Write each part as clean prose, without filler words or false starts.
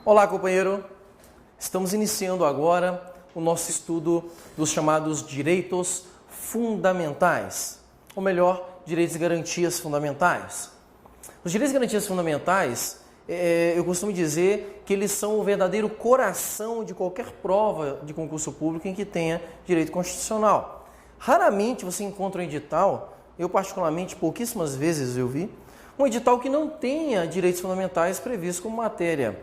Olá, companheiro! Estamos iniciando agora o nosso estudo dos chamados direitos fundamentais, ou melhor, direitos e garantias fundamentais. Os direitos e garantias fundamentais, eu costumo dizer que eles são o verdadeiro coração de qualquer prova de concurso público em que tenha direito constitucional. Raramente você encontra um edital, eu particularmente pouquíssimas vezes eu vi, um edital que não tenha direitos fundamentais previstos como matéria.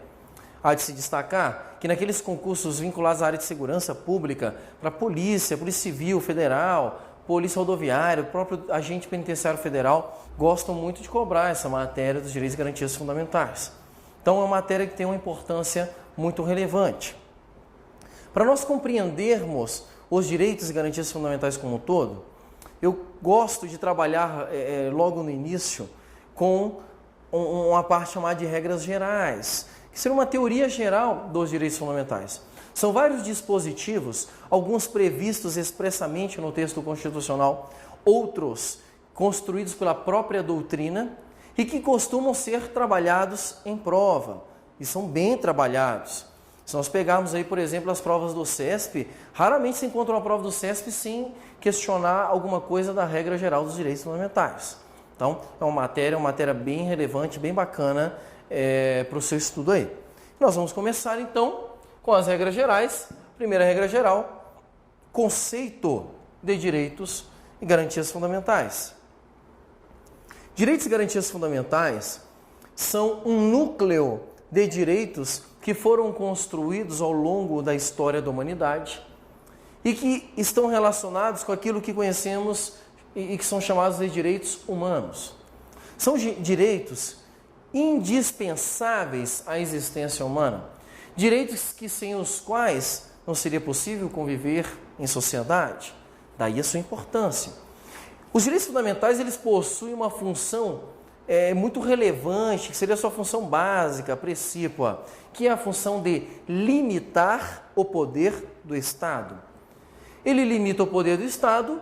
Há de se destacar que naqueles concursos vinculados à área de segurança pública, para Polícia Civil Federal, Polícia Rodoviária, o próprio agente penitenciário federal, gostam muito de cobrar essa matéria dos direitos e garantias fundamentais. Então é uma matéria que tem uma importância muito relevante. Para nós compreendermos os direitos e garantias fundamentais como um todo, eu gosto de trabalhar logo no início com uma parte chamada de regras gerais, que seria uma teoria geral dos direitos fundamentais. São vários dispositivos, alguns previstos expressamente no texto constitucional, outros construídos pela própria doutrina e que costumam ser trabalhados em prova, e são bem trabalhados. Se nós pegarmos aí, por exemplo, as provas do CESP, raramente se encontra uma prova do CESP sem questionar alguma coisa da regra geral dos direitos fundamentais. Então, é uma matéria bem relevante, bem bacana para o seu estudo aí. Nós vamos começar, então, com as regras gerais. Primeira regra geral, conceito de direitos e garantias fundamentais. Direitos e garantias fundamentais são um núcleo de direitos que foram construídos ao longo da história da humanidade e que estão relacionados com aquilo que conhecemos e que são chamados de direitos humanos. São direitos indispensáveis à existência humana, direitos que sem os quais não seria possível conviver em sociedade, daí a sua importância. Os direitos fundamentais, eles possuem uma função muito relevante, que seria a sua função básica, precípua, que é a função de limitar o poder do Estado. Ele limita o poder do Estado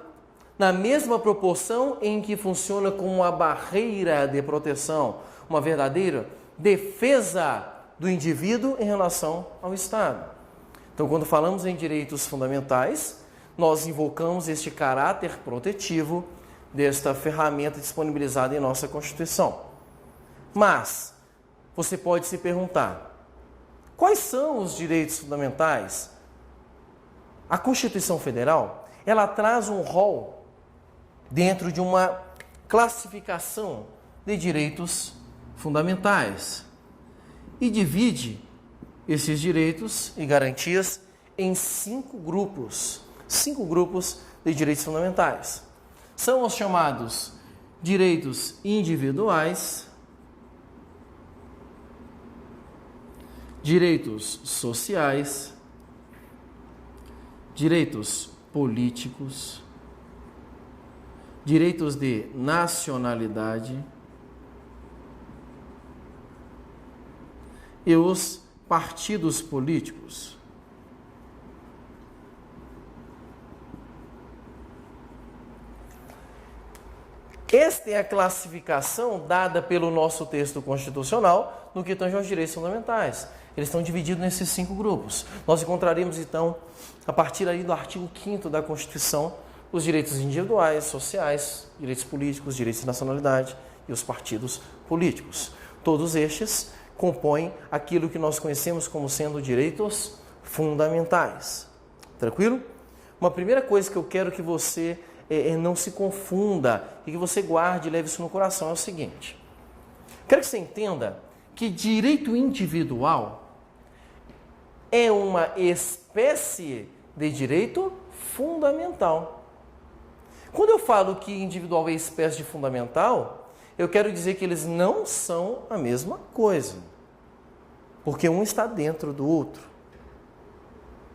na mesma proporção em que funciona como uma barreira de proteção, uma verdadeira defesa do indivíduo em relação ao Estado. Então, quando falamos em direitos fundamentais, nós invocamos este caráter protetivo desta ferramenta disponibilizada em nossa Constituição. Mas, você pode se perguntar, quais são os direitos fundamentais? A Constituição Federal, ela traz um rol dentro de uma classificação de direitos fundamentais e divide esses direitos e garantias em 5 grupos de direitos fundamentais. São os chamados direitos individuais, direitos sociais, direitos políticos, direitos de nacionalidade e os partidos políticos. Esta é a classificação dada pelo nosso texto constitucional no que tange aos direitos fundamentais. Eles estão divididos nesses 5 grupos. Nós encontraremos, então, a partir aí do artigo 5º da Constituição, os direitos individuais, sociais, direitos políticos, direitos de nacionalidade e os partidos políticos. Todos estes compõem aquilo que nós conhecemos como sendo direitos fundamentais. Tranquilo? Uma primeira coisa que eu quero que você não se confunda e que você guarde e leve isso no coração é o seguinte. Quero que você entenda que direito individual é uma espécie de direito fundamental. Quando eu falo que individual é espécie de fundamental, eu quero dizer que eles não são a mesma coisa, porque um está dentro do outro.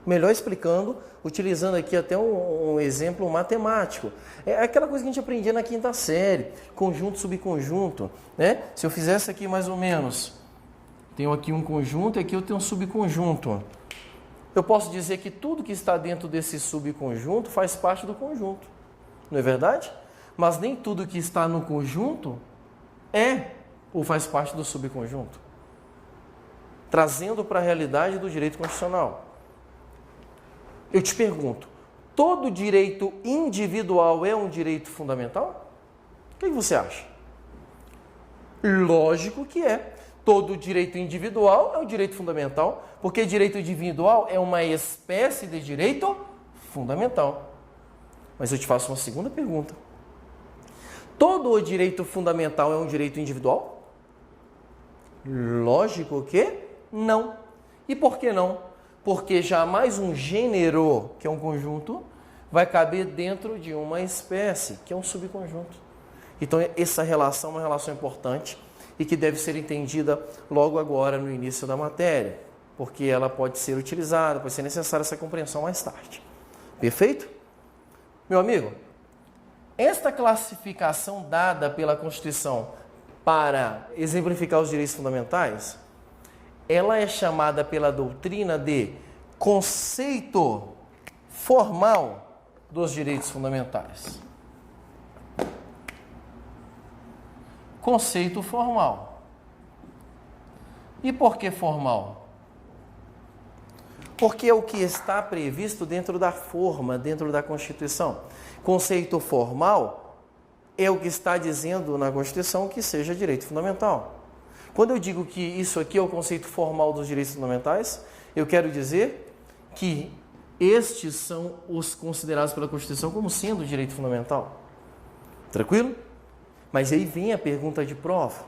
Melhor explicando, utilizando aqui até um exemplo matemático. É aquela coisa que a gente aprendia na 5ª série, conjunto, subconjunto, né? Se eu fizesse aqui mais ou menos, tenho aqui um conjunto e aqui eu tenho um subconjunto. Eu posso dizer que tudo que está dentro desse subconjunto faz parte do conjunto. Não é verdade? Mas nem tudo que está no conjunto é ou faz parte do subconjunto. trazendo para a realidade do direito constitucional. Eu te pergunto, todo direito individual é um direito fundamental? O que você acha? Lógico que é. Todo direito individual é um direito fundamental, porque direito individual é uma espécie de direito fundamental. Mas eu te faço uma segunda pergunta. Todo o direito fundamental é um direito individual? Lógico que não. E por que não? Porque jamais um gênero, que é um conjunto, vai caber dentro de uma espécie, que é um subconjunto. Então, essa relação é uma relação importante e que deve ser entendida logo agora no início da matéria, porque ela pode ser utilizada, pode ser necessária essa compreensão mais tarde. Perfeito? Meu amigo, esta classificação dada pela Constituição para exemplificar os direitos fundamentais, ela é chamada pela doutrina de conceito formal dos direitos fundamentais. Conceito formal. E por que formal? Porque é o que está previsto dentro da forma, dentro da Constituição. Conceito formal é o que está dizendo na Constituição que seja direito fundamental. Quando eu digo que isso aqui é o conceito formal dos direitos fundamentais, eu quero dizer que estes são os considerados pela Constituição como sendo direito fundamental. Tranquilo? Mas aí vem a pergunta de prova.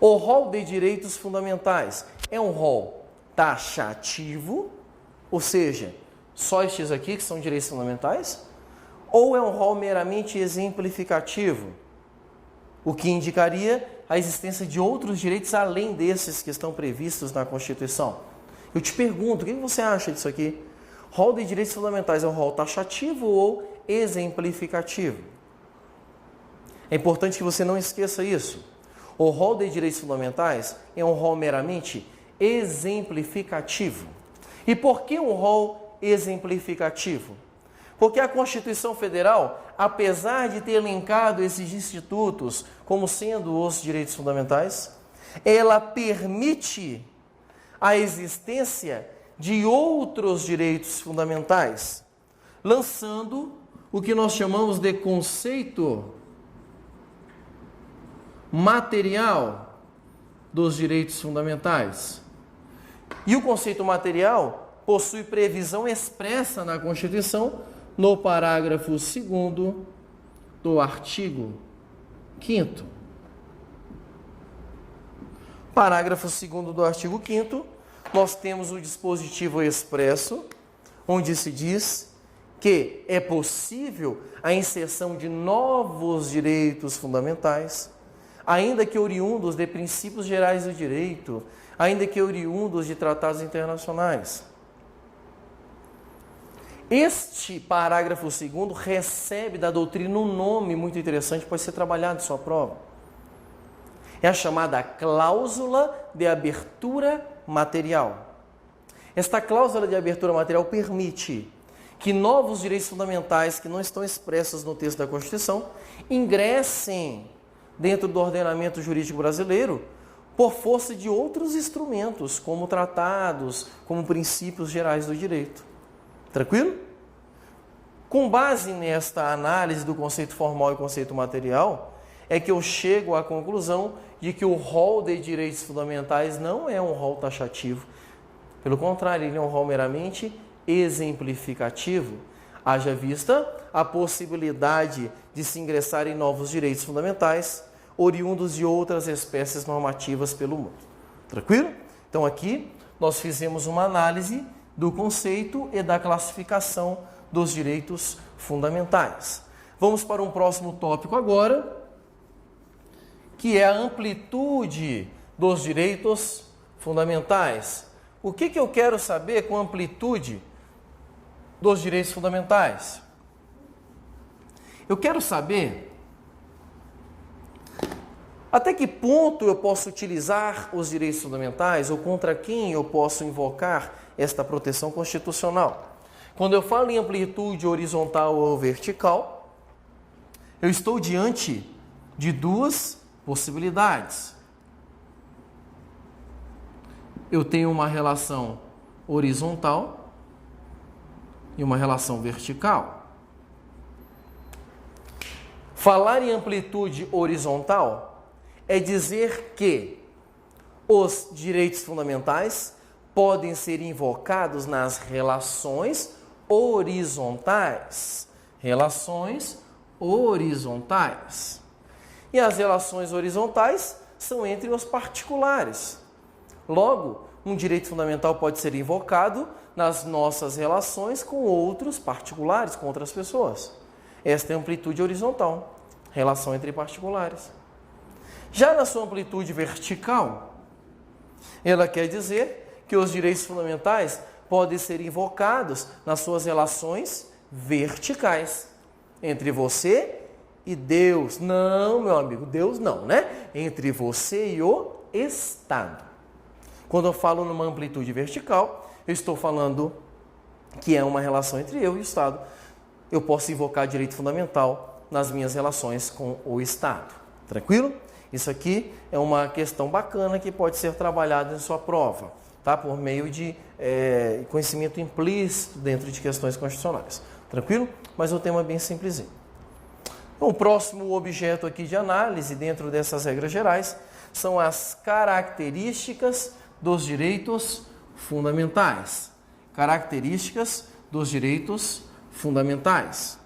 O rol de direitos fundamentais é um rol taxativo, ou seja, só estes aqui que são direitos fundamentais, ou é um rol meramente exemplificativo, o que indicaria a existência de outros direitos além desses que estão previstos na Constituição. Eu te pergunto, o que você acha disso aqui? Rol de direitos fundamentais é um rol taxativo ou exemplificativo? É importante que você não esqueça isso. O rol de direitos fundamentais é um rol meramente exemplificativo. E por que um rol exemplificativo? Porque a Constituição Federal, apesar de ter elencado esses institutos como sendo os direitos fundamentais, ela permite a existência de outros direitos fundamentais, lançando o que nós chamamos de conceito material dos direitos fundamentais. E o conceito material possui previsão expressa na Constituição no parágrafo 2º do artigo 5º. Parágrafo 2º do artigo 5º, nós temos o dispositivo expresso, onde se diz que é possível a inserção de novos direitos fundamentais, ainda que oriundos de princípios gerais do direito, ainda que oriundos de tratados internacionais. Este parágrafo 2º recebe da doutrina um nome muito interessante, pode ser trabalhado em sua prova. É a chamada cláusula de abertura material. Esta cláusula de abertura material permite que novos direitos fundamentais que não estão expressos no texto da Constituição ingressem dentro do ordenamento jurídico brasileiro por força de outros instrumentos, como tratados, como princípios gerais do direito. Tranquilo? Com base nesta análise do conceito formal e conceito material, é que eu chego à conclusão de que o rol de direitos fundamentais não é um rol taxativo. Pelo contrário, ele é um rol meramente exemplificativo, haja vista a possibilidade de se ingressar em novos direitos fundamentais, oriundos de outras espécies normativas pelo mundo. Tranquilo? Então aqui nós fizemos uma análise do conceito e da classificação dos direitos fundamentais. Vamos para um próximo tópico agora, que é a amplitude dos direitos fundamentais. O que eu quero saber com amplitude dos direitos fundamentais? Eu quero saber até que ponto eu posso utilizar os direitos fundamentais ou contra quem eu posso invocar esta proteção constitucional. Quando eu falo em amplitude horizontal ou vertical, eu estou diante de duas possibilidades. eu tenho uma relação horizontal e uma relação vertical. Falar em amplitude horizontal é dizer que os direitos fundamentais podem ser invocados nas relações horizontais. Relações horizontais. E as relações horizontais são entre os particulares. Logo, um direito fundamental pode ser invocado nas nossas relações com outros particulares, com outras pessoas. Esta é a amplitude horizontal, relação entre particulares. Já na sua amplitude vertical, ela quer dizer que os direitos fundamentais podem ser invocados nas suas relações verticais, entre você e Deus. Não, meu amigo, Deus não, né? Entre você e o Estado. Quando eu falo numa amplitude vertical, eu estou falando que é uma relação entre eu e o Estado. Eu posso invocar direito fundamental nas minhas relações com o Estado. Tranquilo? Isso aqui é uma questão bacana que pode ser trabalhada em sua prova, tá? Por meio de conhecimento implícito dentro de questões constitucionais. Tranquilo? Mas o tema é bem simplesinho. O próximo objeto aqui de análise dentro dessas regras gerais são as características dos direitos fundamentais. Características dos direitos fundamentais.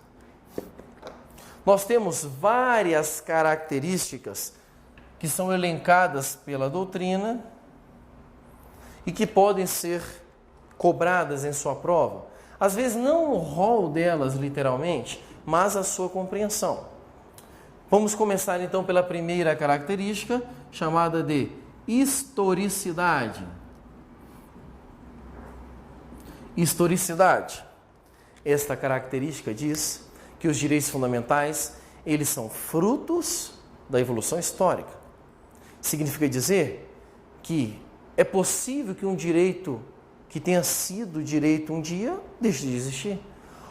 Nós temos várias características que são elencadas pela doutrina e que podem ser cobradas em sua prova. Às vezes não o rol delas literalmente, mas a sua compreensão. Vamos começar então pela primeira característica, chamada de historicidade. Historicidade. Esta característica diz que os direitos fundamentais, eles são frutos da evolução histórica. Significa dizer que é possível que um direito que tenha sido direito um dia deixe de existir.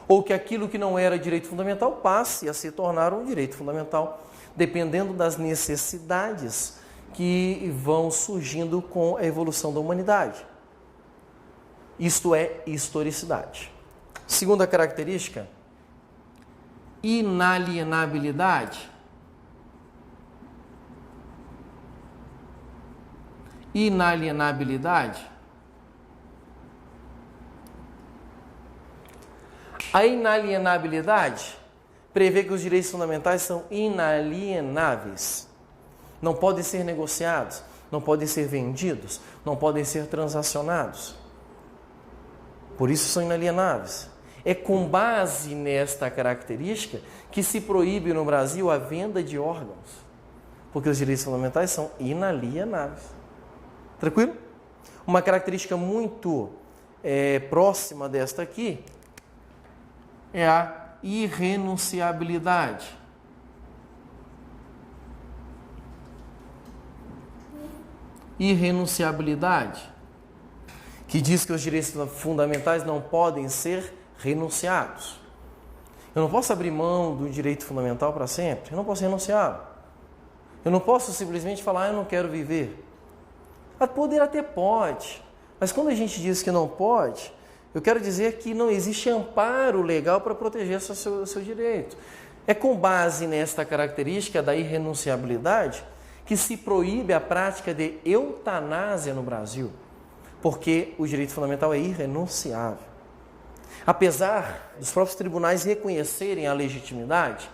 Ou que aquilo que não era direito fundamental passe a se tornar um direito fundamental, dependendo das necessidades que vão surgindo com a evolução da humanidade. Isto é historicidade. Segunda característica, inalienabilidade. Inalienabilidade. A inalienabilidade prevê que os direitos fundamentais são inalienáveis. Não podem ser negociados, não podem ser vendidos, não podem ser transacionados. Por isso são inalienáveis. É com base nesta característica que se proíbe no Brasil a venda de órgãos, porque os direitos fundamentais são inalienáveis. Tranquilo? Uma característica muito próxima desta aqui é a irrenunciabilidade. Irrenunciabilidade, que diz que os direitos fundamentais não podem ser renunciados. Eu não posso abrir mão do direito fundamental para sempre, eu não posso renunciar. Eu não posso simplesmente falar, eu não quero viver. Poder até pode, mas quando a gente diz que não pode, eu quero dizer que não existe amparo legal para proteger o seu direito. É com base nesta característica da irrenunciabilidade que se proíbe a prática de eutanásia no Brasil, porque o direito fundamental é irrenunciável. Apesar dos próprios tribunais reconhecerem a legitimidade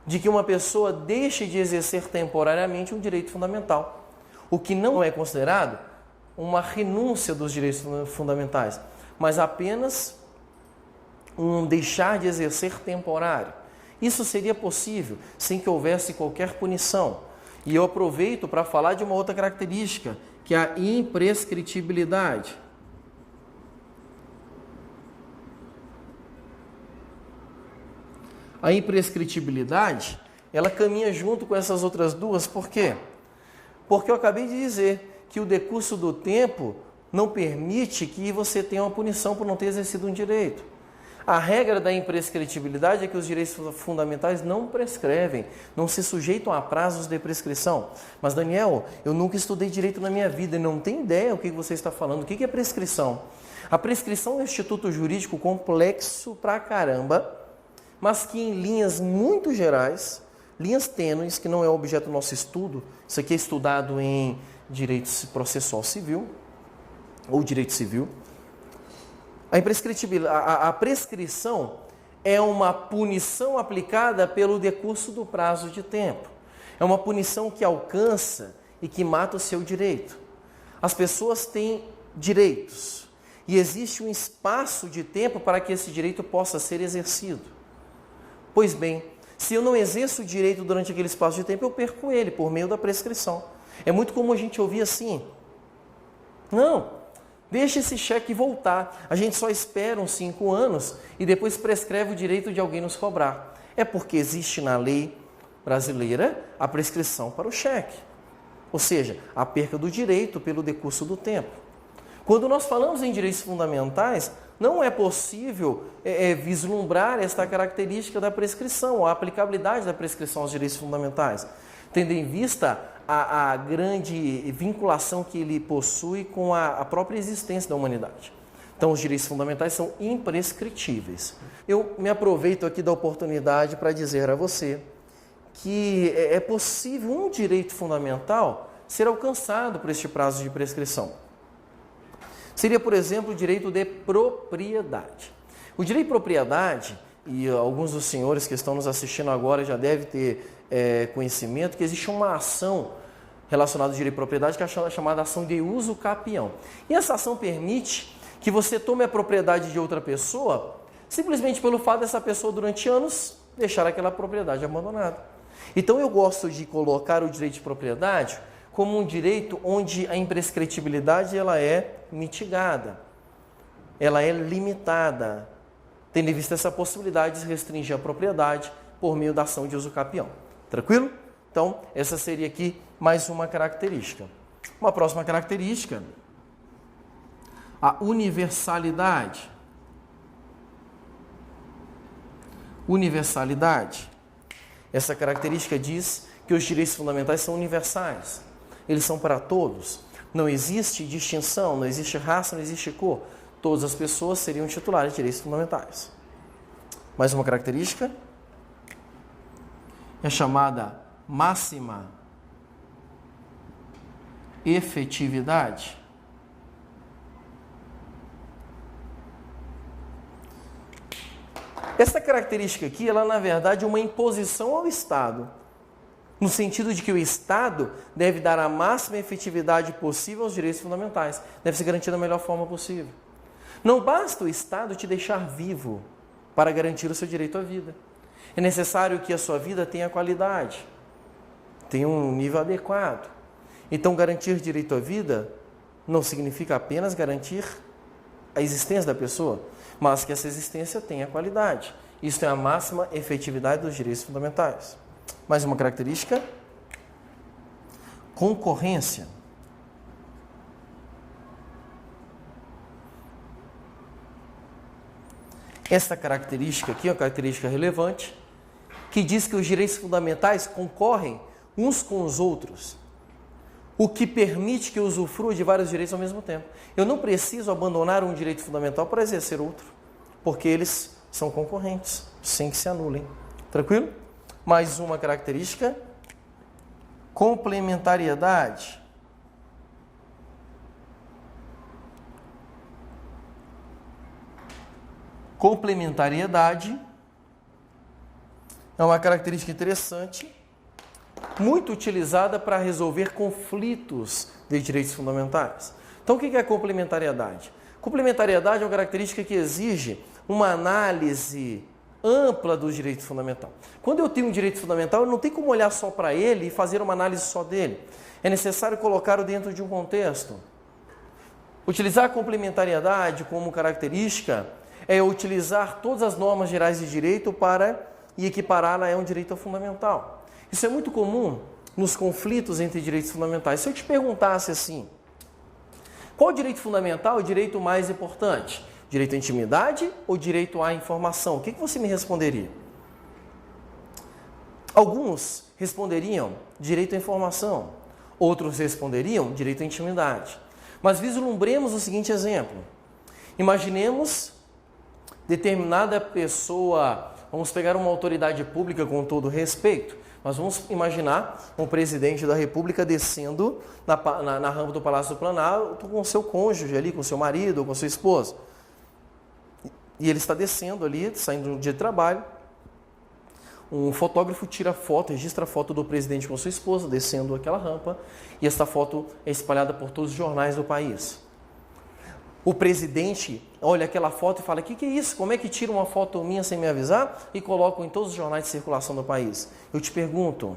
de que uma pessoa deixe de exercer temporariamente um direito fundamental, o que não é considerado uma renúncia dos direitos fundamentais, mas apenas um deixar de exercer temporário. Isso seria possível sem que houvesse qualquer punição. E eu aproveito para falar de uma outra característica, que é a imprescritibilidade. A imprescritibilidade, ela caminha junto com essas outras duas, por quê? Porque eu acabei de dizer que o decurso do tempo não permite que você tenha uma punição por não ter exercido um direito. A regra da imprescritibilidade é que os direitos fundamentais não prescrevem, não se sujeitam a prazos de prescrição. Mas, Daniel, eu nunca estudei direito na minha vida e não tenho ideia o que você está falando. O que é prescrição? A prescrição é um instituto jurídico complexo pra caramba, mas que em linhas muito gerais, linhas tênues, que não é objeto do nosso estudo, isso aqui é estudado em direito processual civil ou direito civil. A prescrição é uma punição aplicada pelo decurso do prazo de tempo. É uma punição que alcança e que mata o seu direito. As pessoas têm direitos e existe um espaço de tempo para que esse direito possa ser exercido. Pois bem, se eu não exerço o direito durante aquele espaço de tempo, eu perco ele por meio da prescrição. É muito comum a gente ouvir assim: não, deixa esse cheque voltar. A gente só espera uns 5 anos e depois prescreve o direito de alguém nos cobrar. É porque existe na lei brasileira a prescrição para o cheque. Ou seja, a perca do direito pelo decurso do tempo. Quando nós falamos em direitos fundamentais, não é possível vislumbrar esta característica da prescrição, a aplicabilidade da prescrição aos direitos fundamentais, tendo em vista a grande vinculação que ele possui com a própria existência da humanidade. Então, os direitos fundamentais são imprescritíveis. Eu me aproveito aqui da oportunidade para dizer a você que é possível um direito fundamental ser alcançado por este prazo de prescrição. Seria, por exemplo, o direito de propriedade. O direito de propriedade, e alguns dos senhores que estão nos assistindo agora já devem ter conhecimento, que existe uma ação relacionada ao direito de propriedade que é chamada ação de uso capião. E essa ação permite que você tome a propriedade de outra pessoa simplesmente pelo fato dessa pessoa durante anos deixar aquela propriedade abandonada. Então eu gosto de colocar o direito de propriedade como um direito onde a imprescritibilidade ela é mitigada, ela é limitada, tendo em vista essa possibilidade de restringir a propriedade por meio da ação de uso capião. Tranquilo? Então, essa seria aqui mais uma característica. Uma próxima característica, a universalidade. Universalidade. Essa característica diz que os direitos fundamentais são universais. Eles são para todos. Não existe distinção, não existe raça, não existe cor. Todas as pessoas seriam titulares de direitos fundamentais. Mais uma característica é chamada máxima efetividade. Essa característica aqui, ela na verdade é uma imposição ao Estado, no sentido de que o Estado deve dar a máxima efetividade possível aos direitos fundamentais, deve ser garantido da melhor forma possível. Não basta o Estado te deixar vivo para garantir o seu direito à vida. É necessário que a sua vida tenha qualidade, tenha um nível adequado. Então, garantir direito à vida não significa apenas garantir a existência da pessoa, mas que essa existência tenha qualidade. Isso é a máxima efetividade dos direitos fundamentais. Mais uma característica: concorrência. Essa característica aqui é uma característica relevante, que diz que os direitos fundamentais concorrem uns com os outros, o que permite que eu usufrua de vários direitos ao mesmo tempo. Eu não preciso abandonar um direito fundamental para exercer outro, porque eles são concorrentes, sem que se anulem. Tranquilo? Mais uma característica: complementariedade. Complementariedade é uma característica interessante, muito utilizada para resolver conflitos de direitos fundamentais. Então, o que é complementariedade? Complementariedade é uma característica que exige uma análise ampla do direito fundamental. Quando eu tenho um direito fundamental, eu não tenho como olhar só para ele e fazer uma análise só dele. É necessário colocá-lo dentro de um contexto. Utilizar a complementariedade como característica é utilizar todas as normas gerais de direito e equipará-la a um direito fundamental. Isso é muito comum nos conflitos entre direitos fundamentais. Se eu te perguntasse assim, qual direito fundamental é o direito mais importante? Direito à intimidade ou direito à informação? O que você me responderia? Alguns responderiam direito à informação, outros responderiam direito à intimidade. Mas vislumbremos o seguinte exemplo. Imaginemos determinada pessoa, vamos pegar uma autoridade pública com todo respeito, mas vamos imaginar um presidente da República descendo na rampa do Palácio do Planalto com seu cônjuge ali, com seu marido ou com sua esposa. E ele está descendo ali, saindo de um dia de trabalho. Um fotógrafo tira foto, registra a foto do presidente com sua esposa, descendo aquela rampa, e essa foto é espalhada por todos os jornais do país. O presidente olha aquela foto e fala, o que é isso? Como é que tira uma foto minha sem me avisar e colocam em todos os jornais de circulação do país? Eu te pergunto,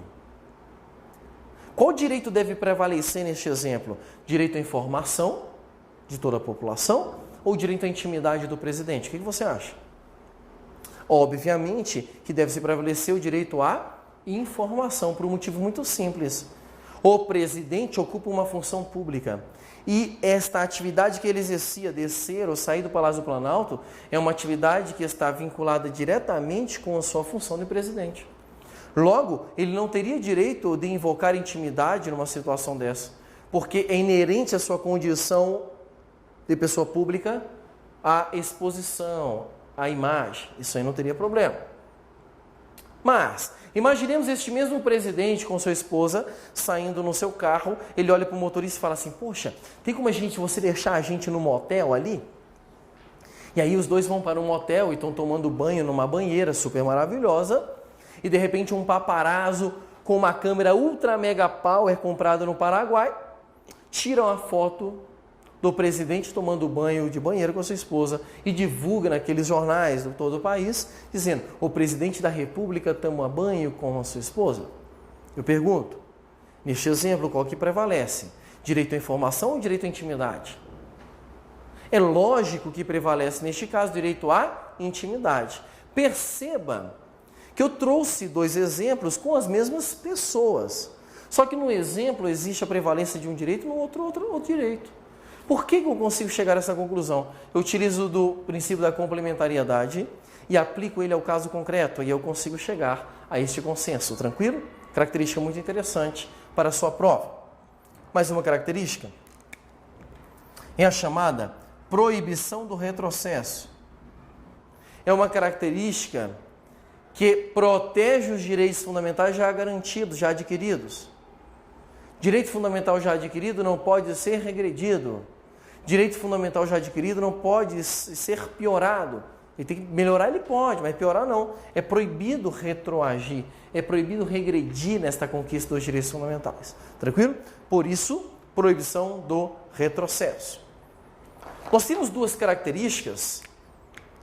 qual direito deve prevalecer neste exemplo? Direito à informação de toda a população ou direito à intimidade do presidente? O que você acha? Obviamente que deve se prevalecer o direito à informação, por um motivo muito simples. O presidente ocupa uma função pública e esta atividade que ele exercia, descer ou sair do Palácio do Planalto, é uma atividade que está vinculada diretamente com a sua função de presidente. Logo, ele não teria direito de invocar intimidade numa situação dessa, porque é inerente à sua condição de pessoa pública a exposição, a imagem. Isso aí não teria problema. Mas, imaginemos este mesmo presidente com sua esposa saindo no seu carro, ele olha para o motorista e fala assim, poxa, tem como você deixar a gente no motel ali? E aí os dois vão para um motel e estão tomando banho numa banheira super maravilhosa, e de repente um paparazzo com uma câmera ultra mega power comprada no Paraguai, tira uma foto do presidente tomando banho de banheiro com a sua esposa e divulga naqueles jornais de todo o país, dizendo, o presidente da República toma banho com a sua esposa? Eu pergunto, neste exemplo, qual que prevalece? Direito à informação ou direito à intimidade? É lógico que prevalece, neste caso, direito à intimidade. Perceba que eu trouxe dois exemplos com as mesmas pessoas. Só que no exemplo existe a prevalência de um direito, no outro direito. Por que eu consigo chegar a essa conclusão? Eu utilizo do princípio da complementariedade e aplico ele ao caso concreto e eu consigo chegar a este consenso, tranquilo? Característica muito interessante para a sua prova. Mais uma característica é a chamada proibição do retrocesso. É uma característica que protege os direitos fundamentais já garantidos, já adquiridos. Direito fundamental já adquirido não pode ser regredido. Direito fundamental já adquirido não pode ser piorado. Ele tem que melhorar, ele pode, mas piorar não. É proibido retroagir, é proibido regredir nesta conquista dos direitos fundamentais. Tranquilo? Por isso, proibição do retrocesso. Nós temos duas características,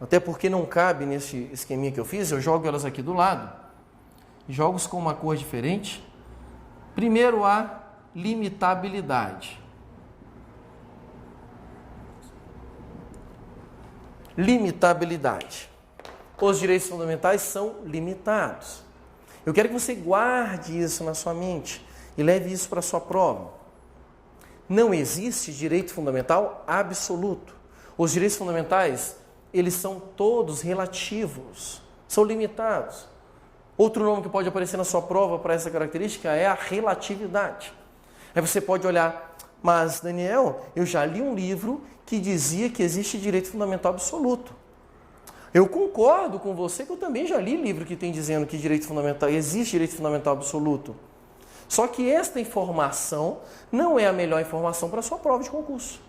até porque não cabe nesse esqueminha que eu fiz, eu jogo elas aqui do lado, jogos com uma cor diferente. Primeiro, a limitabilidade. Limitabilidade. Os direitos fundamentais são limitados. Eu quero que você guarde isso na sua mente e leve isso para a sua prova. Não existe direito fundamental absoluto. Os direitos fundamentais, eles são todos relativos, são limitados. Outro nome que pode aparecer na sua prova para essa característica é a relatividade. Aí você pode olhar, mas Daniel, eu já li um livro que dizia que existe direito fundamental absoluto. Eu concordo com você que eu também já li livro que tem dizendo que existe direito fundamental absoluto. Só que esta informação não é a melhor informação para a sua prova de concurso.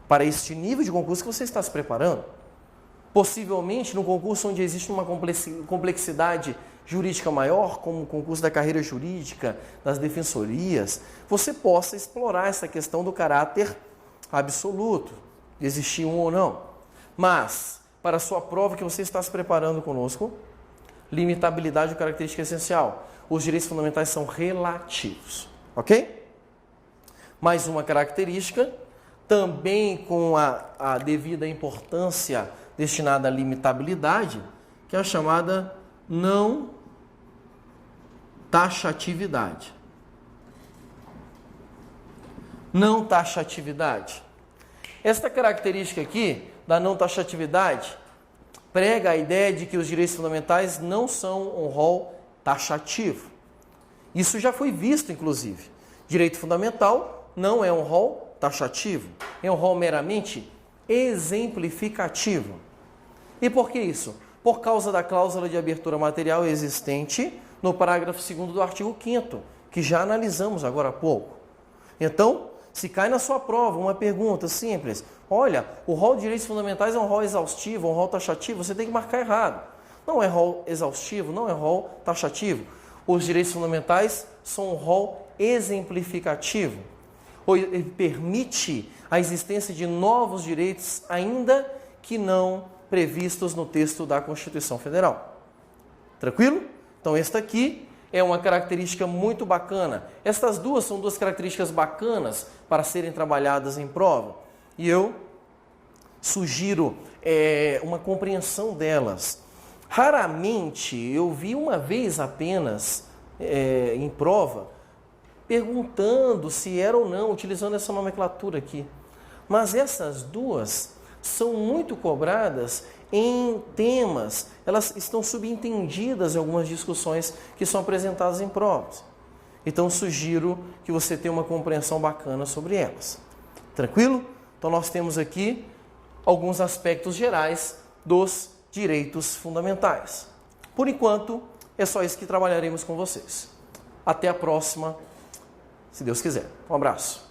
Para este nível de concurso que você está se preparando. Possivelmente, num concurso onde existe uma complexidade jurídica maior, como o concurso da carreira jurídica, das defensorias, você possa explorar essa questão do caráter absoluto, de existir um ou não. Mas, para a sua prova que você está se preparando conosco, limitabilidade é característica essencial. Os direitos fundamentais são relativos, ok? Mais uma característica, também com a devida importância destinada à limitabilidade, que é a chamada não taxatividade. Não taxatividade. Esta característica aqui da não taxatividade prega a ideia de que os direitos fundamentais não são um rol taxativo. Isso já foi visto, inclusive. Direito fundamental não é um rol taxativo, é um rol meramente exemplificativo. E por que isso? Por causa da cláusula de abertura material existente no parágrafo 2º do artigo 5º, que já analisamos agora há pouco. Então, se cai na sua prova uma pergunta simples, olha, o rol de direitos fundamentais é um rol exaustivo, um rol taxativo, você tem que marcar errado. Não é rol exaustivo, não é rol taxativo. Os direitos fundamentais são um rol exemplificativo. Ele permite a existência de novos direitos, ainda que não previstos no texto da Constituição Federal. Tranquilo? Então, esta aqui é uma característica muito bacana. Estas duas são duas características bacanas para serem trabalhadas em prova. E eu sugiro uma compreensão delas. Raramente eu vi uma vez apenas em prova perguntando se era ou não, utilizando essa nomenclatura aqui. Mas essas duas são muito cobradas em temas, elas estão subentendidas em algumas discussões que são apresentadas em provas. Então, sugiro que você tenha uma compreensão bacana sobre elas. Tranquilo? Então, nós temos aqui alguns aspectos gerais dos direitos fundamentais. Por enquanto, é só isso que trabalharemos com vocês. Até a próxima, se Deus quiser. Um abraço.